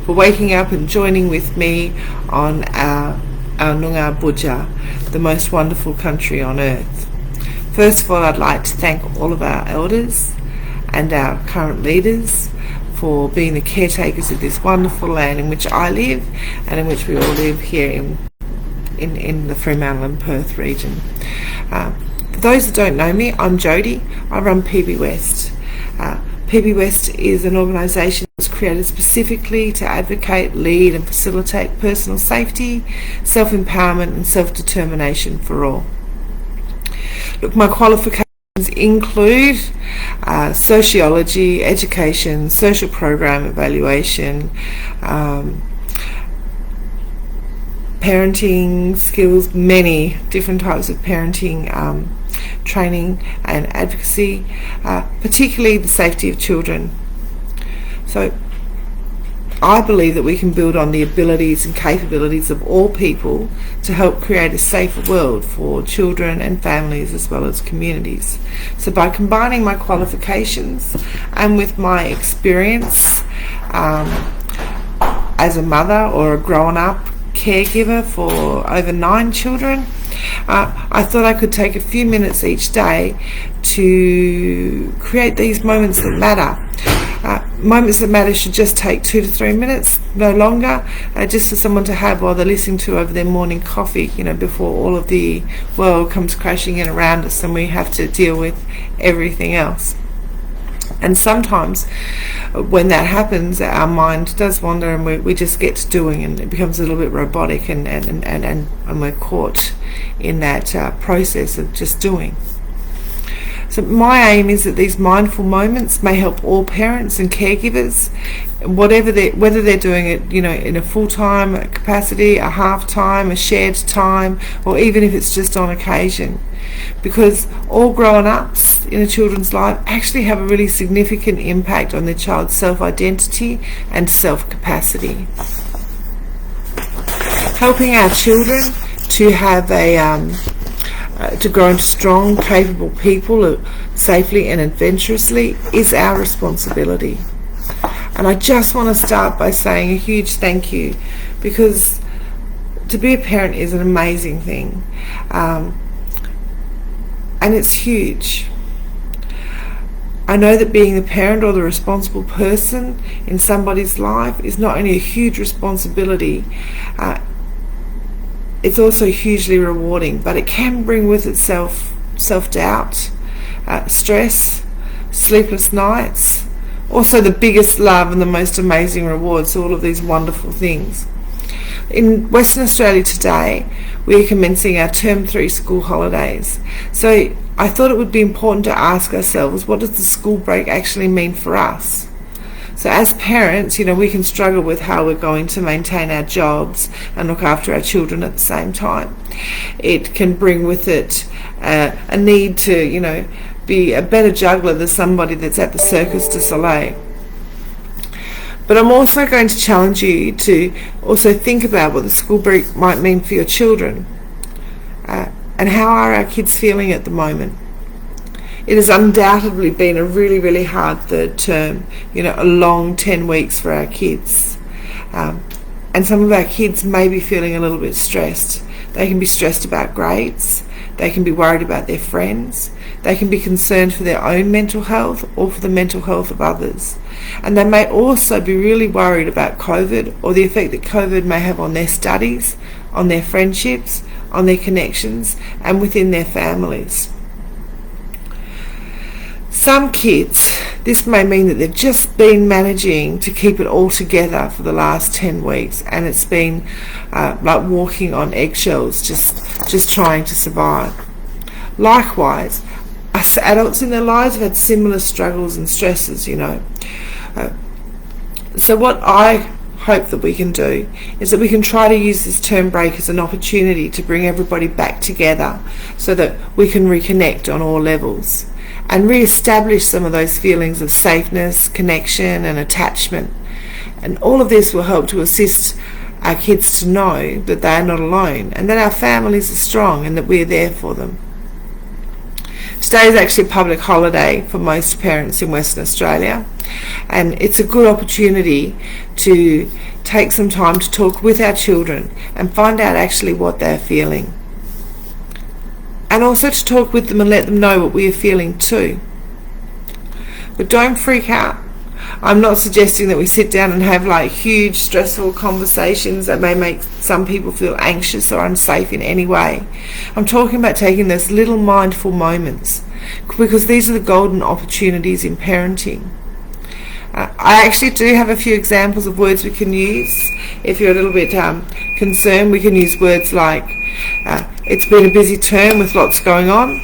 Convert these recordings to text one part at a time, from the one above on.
for waking up and joining with me on our Noongar Boodja, the most wonderful country on earth. First of all, I'd like to thank all of our elders and our current leaders for being the caretakers of this wonderful land in which I live and in which we all live here in the Fremantle and Perth region. For those that don't know me, I'm Jodie. I run PB West. PB West is an organisation that's created specifically to advocate, lead and facilitate personal safety, self-empowerment and self-determination for all. Look, my qualifications include sociology, education, social program evaluation, parenting skills, many different types of parenting training and advocacy, particularly the safety of children. So I believe that we can build on the abilities and capabilities of all people to help create a safer world for children and families as well as communities. So by combining my qualifications and with my experience as a mother or a grown-up caregiver for over 9 children, I thought I could take a few minutes each day to create these moments that matter. Moments that matter should just take 2 to 3 minutes, no longer, just for someone to have while they're listening to over their morning coffee, before all of the world comes crashing in around us and we have to deal with everything else. And sometimes when that happens, our mind does wander and we just get to doing, and it becomes a little bit robotic and we're caught in that process of just doing. So my aim is that these mindful moments may help all parents and caregivers, whether they're doing it, in a full-time capacity, a half-time, a shared time, or even if it's just on occasion. Because all grown-ups in a children's life actually have a really significant impact on their child's self-identity and self-capacity. Helping our children to have to grow into strong, capable people safely and adventurously is our responsibility. And I just want to start by saying a huge thank you, because to be a parent is an amazing thing. And it's huge. I know that being the parent or the responsible person in somebody's life is not only a huge responsibility, it's also hugely rewarding, but it can bring with itself self-doubt, stress, sleepless nights, also the biggest love and the most amazing rewards, all of these wonderful things. In Western Australia today, we are commencing our Term 3 school holidays. So I thought it would be important to ask ourselves, what does the school break actually mean for us? So as parents, we can struggle with how we're going to maintain our jobs and look after our children at the same time. It can bring with it a need to, be a better juggler than somebody that's at the Circus du Soleil. But I'm also going to challenge you to also think about what the school break might mean for your children. And how are our kids feeling at the moment? It has undoubtedly been a really, really hard third term, a long 10 weeks for our kids. And some of our kids may be feeling a little bit stressed. They can be stressed about grades. They can be worried about their friends. They can be concerned for their own mental health or for the mental health of others. And they may also be really worried about COVID or the effect that COVID may have on their studies, on their friendships, on their connections, and within their families. Some kids, this may mean that they've just been managing to keep it all together for the last 10 weeks, and it's been like walking on eggshells, just trying to survive. Likewise, us adults in their lives have had similar struggles and stresses, So what I hope that we can do is that we can try to use this term break as an opportunity to bring everybody back together so that we can reconnect on all levels and re-establish some of those feelings of safeness, connection and attachment. And all of this will help to assist our kids to know that they are not alone and that our families are strong and that we are there for them. Today is actually a public holiday for most parents in Western Australia, and it's a good opportunity to take some time to talk with our children and find out actually what they're feeling, and also to talk with them and let them know what we are feeling too. But don't freak out. I'm not suggesting that we sit down and have like huge stressful conversations that may make some people feel anxious or unsafe in any way. I'm talking about taking those little mindful moments, because these are the golden opportunities in parenting. I actually do have a few examples of words we can use. If you're a little bit concerned, we can use words like, it's been a busy term with lots going on.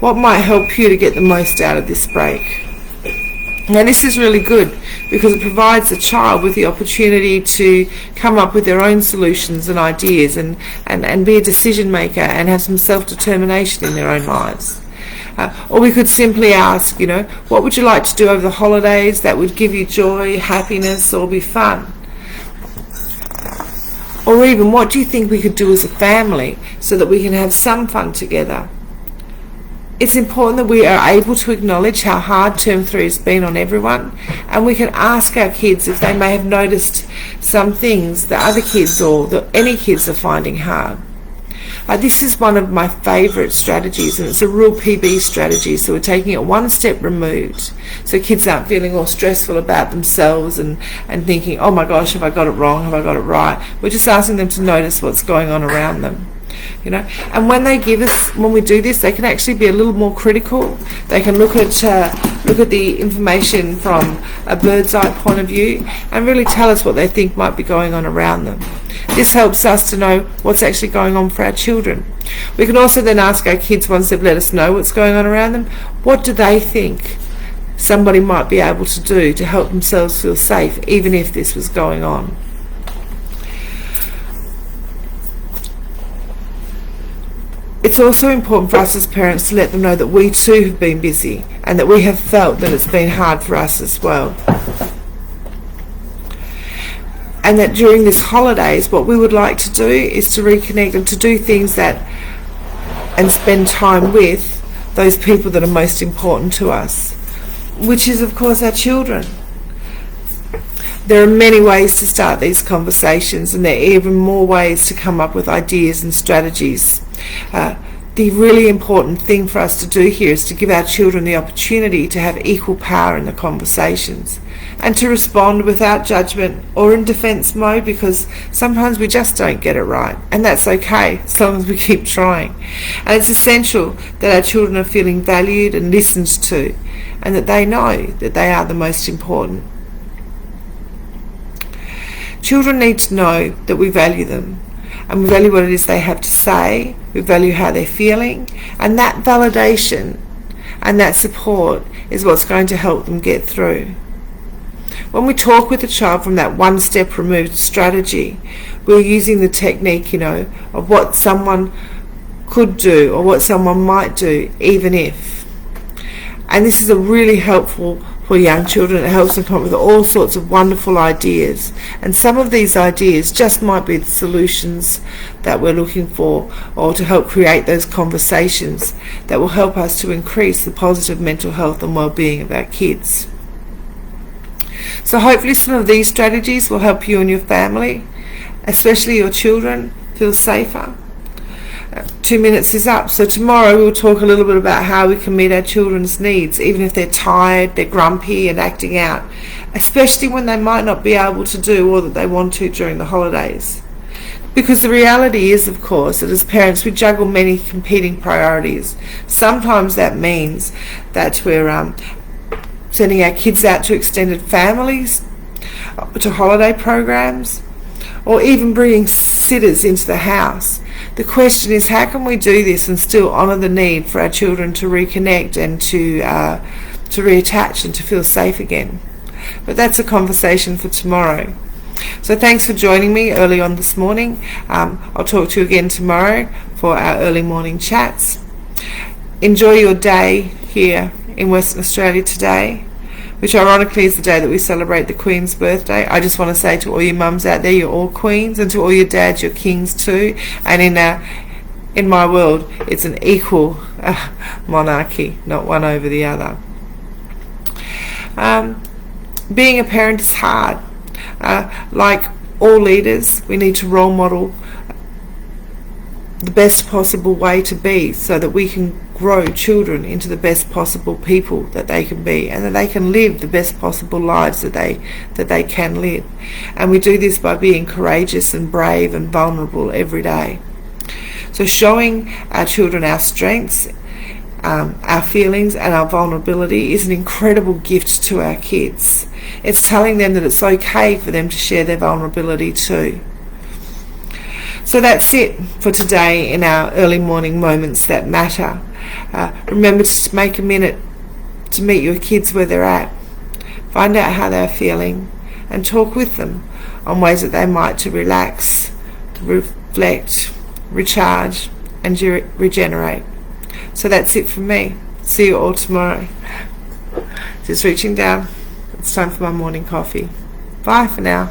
What might help you to get the most out of this break? Now this is really good because it provides the child with the opportunity to come up with their own solutions and ideas and be a decision maker and have some self-determination in their own lives. Or we could simply ask, what would you like to do over the holidays that would give you joy, happiness, or be fun? Or even, what do you think we could do as a family so that we can have some fun together? It's important that we are able to acknowledge how hard Term 3 has been on everyone, and we can ask our kids if they may have noticed some things that other kids or that any kids are finding hard. This is one of my favourite strategies, and it's a real PB strategy, so we're taking it one step removed, so kids aren't feeling all stressful about themselves and thinking, oh my gosh, have I got it wrong, have I got it right? We're just asking them to notice what's going on around them. And when we do this, they can actually be a little more critical. They can look at the information from a bird's eye point of view and really tell us what they think might be going on around them. This helps us to know what's actually going on for our children. We can also then ask our kids, once they've let us know what's going on around them, what do they think somebody might be able to do to help themselves feel safe, even if this was going on. It's also important for us as parents to let them know that we too have been busy and that we have felt that it's been hard for us as well. And that during this holidays, what we would like to do is to reconnect and to do things and spend time with those people that are most important to us, which is of course our children. There are many ways to start these conversations, and there are even more ways to come up with ideas and strategies. The really important thing for us to do here is to give our children the opportunity to have equal power in the conversations and to respond without judgment or in defence mode, because sometimes we just don't get it right, and that's okay as long as we keep trying. And it's essential that our children are feeling valued and listened to, and that they know that they are the most important. Children need to know that we value them, and we value what it is they have to say, we value how they're feeling, and that validation and that support is what's going to help them get through. When we talk with a child from that one step removed strategy, we're using the technique, of what someone could do or what someone might do, even if. And this is a really helpful for young children. It helps them come up with all sorts of wonderful ideas, and some of these ideas just might be the solutions that we're looking for, or to help create those conversations that will help us to increase the positive mental health and well-being of our kids. So hopefully some of these strategies will help you and your family, especially your children, feel safer. 2 minutes is up, so tomorrow we'll talk a little bit about how we can meet our children's needs, even if they're tired, they're grumpy and acting out, especially when they might not be able to do all that they want to during the holidays. Because the reality is, of course, that as parents we juggle many competing priorities. Sometimes that means that we're sending our kids out to extended families, to holiday programs, or even bringing sitters into the house. The question is, how can we do this and still honour the need for our children to reconnect and to reattach and to feel safe again? But that's a conversation for tomorrow. So thanks for joining me early on this morning. I'll talk to you again tomorrow for our early morning chats. Enjoy your day here in Western Australia today, which ironically is the day that we celebrate the Queen's birthday. I just want to say to all your mums out there, you're all queens, and to all your dads, you're kings too. And in in my world, it's an equal monarchy, not one over the other. Being a parent is hard. Like all leaders, we need to role model the best possible way to be, so that we can grow children into the best possible people that they can be, and that they can live the best possible lives that they can live. And we do this by being courageous and brave and vulnerable every day. So showing our children our strengths, our feelings and our vulnerability is an incredible gift to our kids. It's telling them that it's okay for them to share their vulnerability too. So that's it for today in our early morning moments that matter. Remember to make a minute to meet your kids where they're at. Find out how they're feeling and talk with them on ways that they might to relax, to reflect, recharge and regenerate. So that's it from me. See you all tomorrow. Just reaching down. It's time for my morning coffee. Bye for now.